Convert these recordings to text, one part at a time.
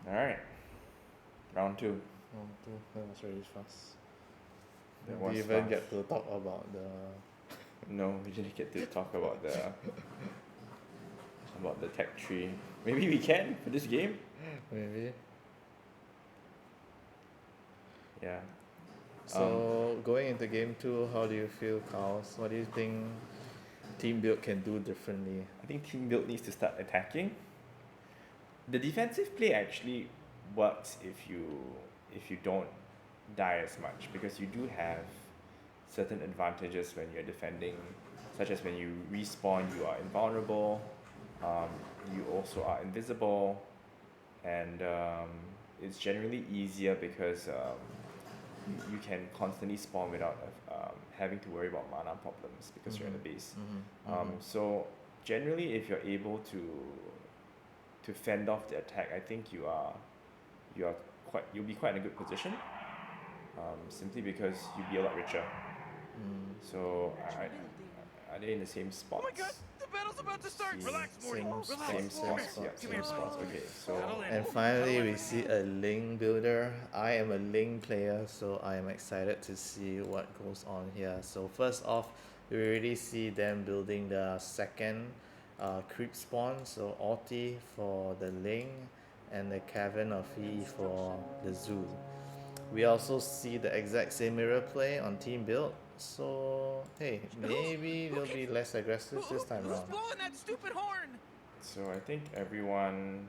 Alright, round two. Oh, that was really fast. That We was even fast. get to talk about the. No, we didn't get to talk about the tech tree. Maybe we can for this game? Maybe. Yeah. So going into game 2, how do you feel, Carlos? What do you think Team Build can do differently? I think team build needs to start attacking. The defensive play actually works if you don't die as much, because you do have certain advantages when you're defending, such as when you respawn you are invulnerable, you also are invisible, and it's generally easier because you can constantly spawn without having to worry about mana problems because you're in the base. So generally, if you're able to fend off the attack, I think you'll be quite in a good position. Simply because you'll be a lot richer. So are they in the same spots? Oh my god, the battle's about to start! See, Relax, Morty. Same spots, yeah, Come same here. spots. Okay, so Settle in. And finally, we see a Ling builder. I am a Ling player, so I am excited to see what goes on here. So first off, we already see them building the second creep spawn. So Alti for the Ling and the Cavern of E for the Zoo. We also see the exact same mirror play on Team Build. So hey, maybe they'll be less aggressive this time Who's around. blowing that stupid horn? so I think everyone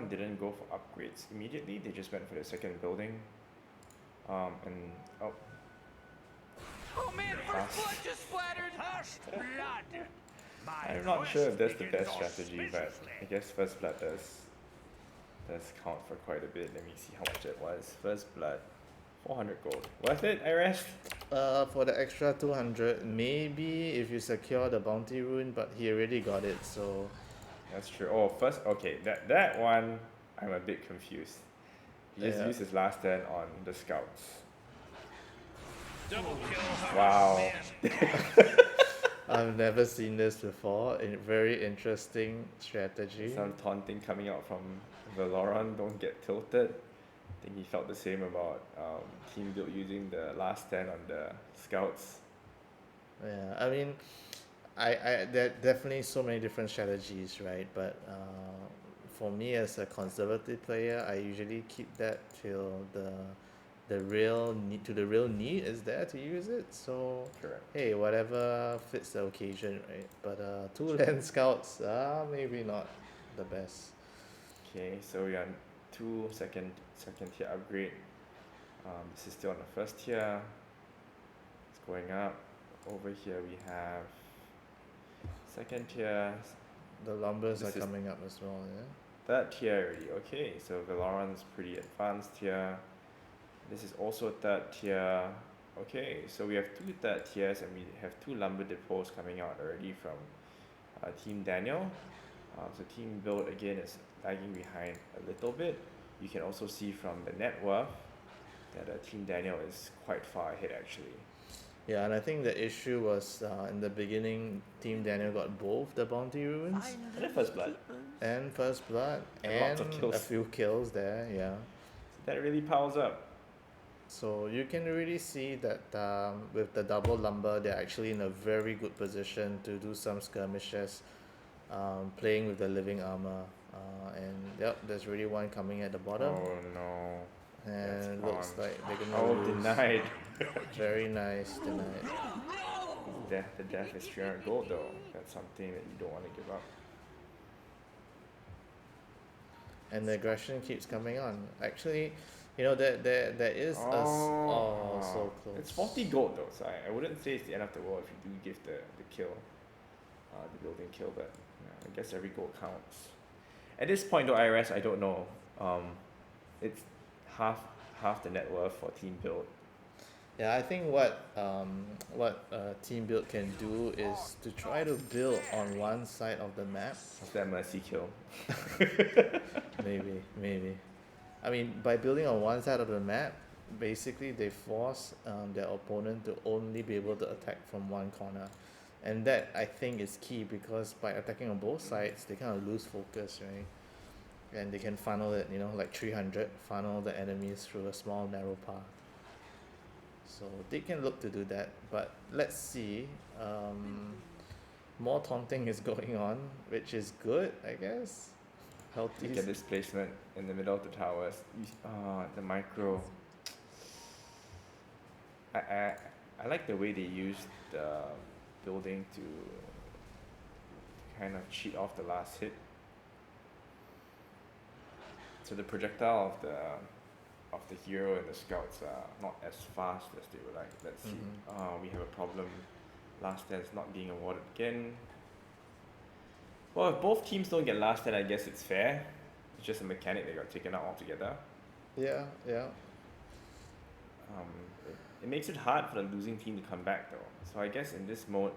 didn't go for upgrades immediately. They just went for the second building. And oh, Oh man, first blood just splattered! First blood. I'm not sure if that's the best strategy, but I guess first blood does count for quite a bit. Let me see how much it was. First blood, 400 gold. Worth it, I rest? For the extra 200, maybe if you secure the bounty rune, but he already got it, so That's true. Oh, first, okay, that one, I'm a bit confused. He just Yeah. used his last stand on the scouts. Double kill. Wow. I've never seen this before. A very interesting strategy. Some taunting coming out from Valoran, don't get tilted. I think he felt the same about Team Build using the last stand on the scouts. Yeah, I mean, there are definitely so many different strategies, right? But for me as a conservative player, I usually keep that till the real need is there to use it. So Correct. hey, whatever fits the occasion, right? But two land scouts, maybe not the best. Okay, so we are on two second tier upgrade. This is still on the first tier. It's going up. Over here we have second tier, The lumbers This are is- coming up as well, yeah. third tier already. Okay, so Valoran's pretty advanced here. This is also third tier. Okay, so we have two third tiers and we have two lumber depots coming out already from Team Daniel. So Team Build again is lagging behind a little bit. You can also see from the net worth that Team Daniel is quite far ahead actually. Yeah, and I think the issue was in the beginning, Team Daniel got both the bounty runes And then first blood. and first blood And and lots of kills. a few kills there, yeah. That really piles up. So you can really see that with the double lumber, they're actually in a very good position to do some skirmishes, playing with the living armor. And yep, there's really one coming at the bottom, Oh no. that's and looks on. like they're gonna Oh, lose. denied. Very nice, denied. The death is 300 gold though. That's something that you don't want to give up. And the aggression keeps coming on. Actually, you know, there is so close. It's 40 gold though, so I wouldn't say it's the end of the world if you do give the kill, the building kill, but yeah, I guess every gold counts. At this point though, IRS, I don't know. It's half the net worth for Team Build. Yeah, I think what Team Build can do is to try to build on one side of the map. What's that mercy kill? Maybe. I mean, by building on one side of the map, basically they force their opponent to only be able to attack from one corner. And that I think is key, because by attacking on both sides, they kind of lose focus, right? and they can funnel it, like 300, funnel the enemies through a small narrow path. So they can look to do that, but let's see. More taunting is going on, which is good, I guess. Healthy. Look at this placement in the middle of the towers. The micro. I like the way they used the building to kind of cheat off the last hit. So the projectile of the hero and the scouts are not as fast as they would like. Let's see. We have a problem. Last stand is not being awarded again. Well, if both teams don't get last stand, I guess it's fair. It's just a mechanic that got taken out altogether. Yeah. It makes it hard for the losing team to come back though. So I guess in this mode,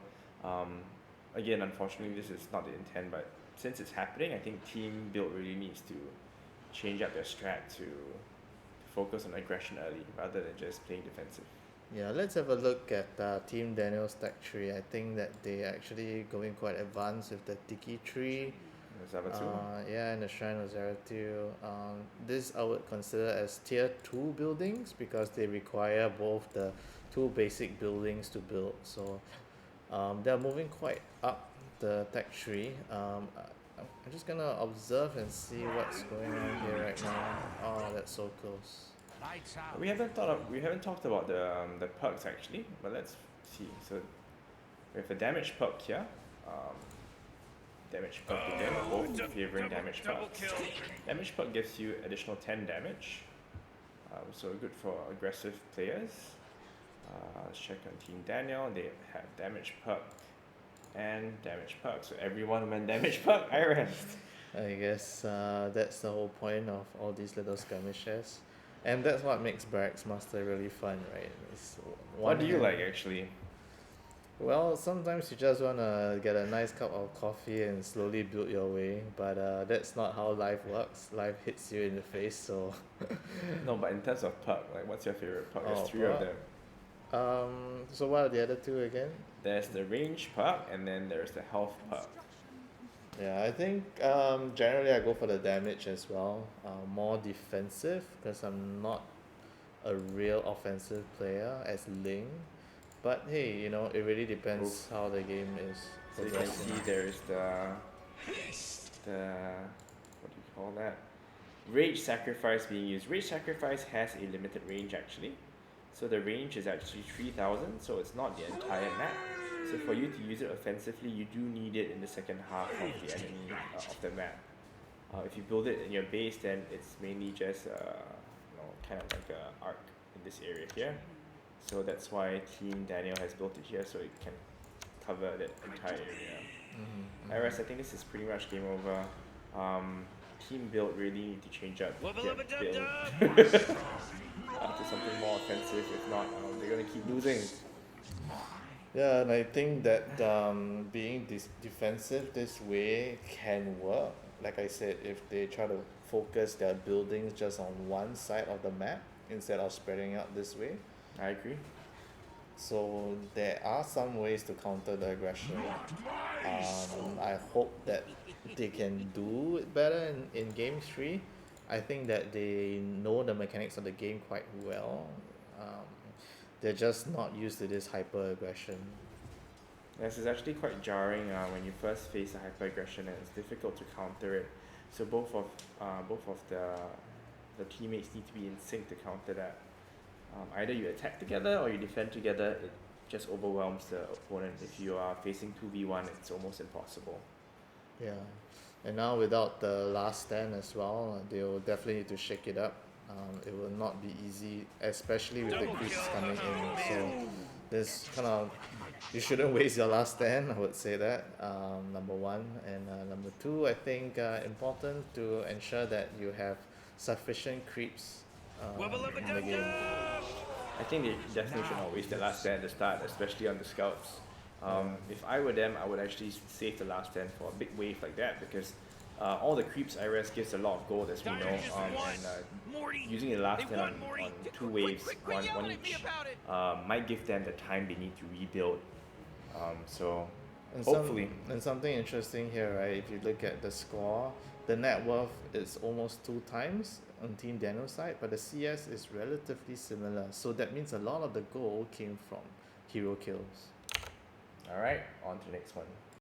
again, unfortunately, this is not the intent, but since it's happening, I think Team Build really needs to change up their strat to focus on aggression early rather than just playing defensive. Yeah, let's have a look at Team Daniel's tech tree. I think that they actually going quite advanced with the Tiki tree. Zavatu. Yeah, and the Shrine of Zeratil. This I would consider as tier 2 buildings because they require both the 2 basic buildings to build. So they're moving quite up the tech tree. I'm just gonna observe and see what's going on here right now. Oh, that's so close. We haven't talked about the perks actually, but let's see. So we have a damage perk here. Damage perk again, both favoring damage perks. Damage perk gives you additional 10 damage, so good for aggressive players. Let's check on Team Daniel. They have damage perk and damage perk, so everyone went damage perk. I rest. I guess that's the whole point of all these little skirmishes. And that's what makes Barracks Master really fun, right? What do you like actually? Well, sometimes you just want to get a nice cup of coffee and slowly build your way, but that's not how life works. Life hits you in the face, so... No, but in terms of perk, like what's your favorite perk? There's 3 perk? of them. So what are the other 2 again? There's the range perk and then there's the health perk. Yeah, I think generally I go for the damage as well. More defensive because I'm not a real offensive player as Ling. But hey, it really depends how the game is So you can progressing. see there is the what do you call that? Rage Sacrifice being used. Rage Sacrifice has a limited range actually. So the range is actually 3000, so it's not the entire map. So for you to use it offensively, you do need it in the second half of the enemy of the map. If you build it in your base, then it's mainly just kind of like a arc in this area here. So that's why Team Daniel has built it here, so it can cover that entire area. IRS, I think this is pretty much game over. Team Build really need to change up their build to something more offensive. If not, they're gonna keep losing. Yeah, and I think that being defensive this way can work. Like I said, if they try to focus their buildings just on one side of the map instead of spreading out this way. I agree. So there are some ways to counter the aggression. I hope that they can do it better in game 3. I think that they know the mechanics of the game quite well. They're just not used to this hyper aggression. Yes, it's actually quite jarring when you first face a hyper aggression, and it's difficult to counter it. So both of the teammates need to be in sync to counter that. Either you attack together or you defend together. It just overwhelms the opponent. If you are facing 2v1, it's almost impossible. Yeah, and now without the last stand as well, they will definitely need to shake it up. It will not be easy, especially with the creeps coming in. So this you shouldn't waste your last stand, I would say that, number 1. And number 2, I think important to ensure that you have sufficient creeps in the game. I think they definitely should not waste their last stand at the start, especially on the scouts. If I were them, I would actually save the last stand for a big wave like that, because all the creeps IRS gives a lot of gold, as we know, and using the last stand on 2 waves, one each, might give them the time they need to rebuild. So And Hopefully. and something interesting here, right? If you look at the score, the net worth is almost 2 times on Team Daniel's side, but the CS is relatively similar. So that means a lot of the goal came from hero kills. Alright, on to the next one.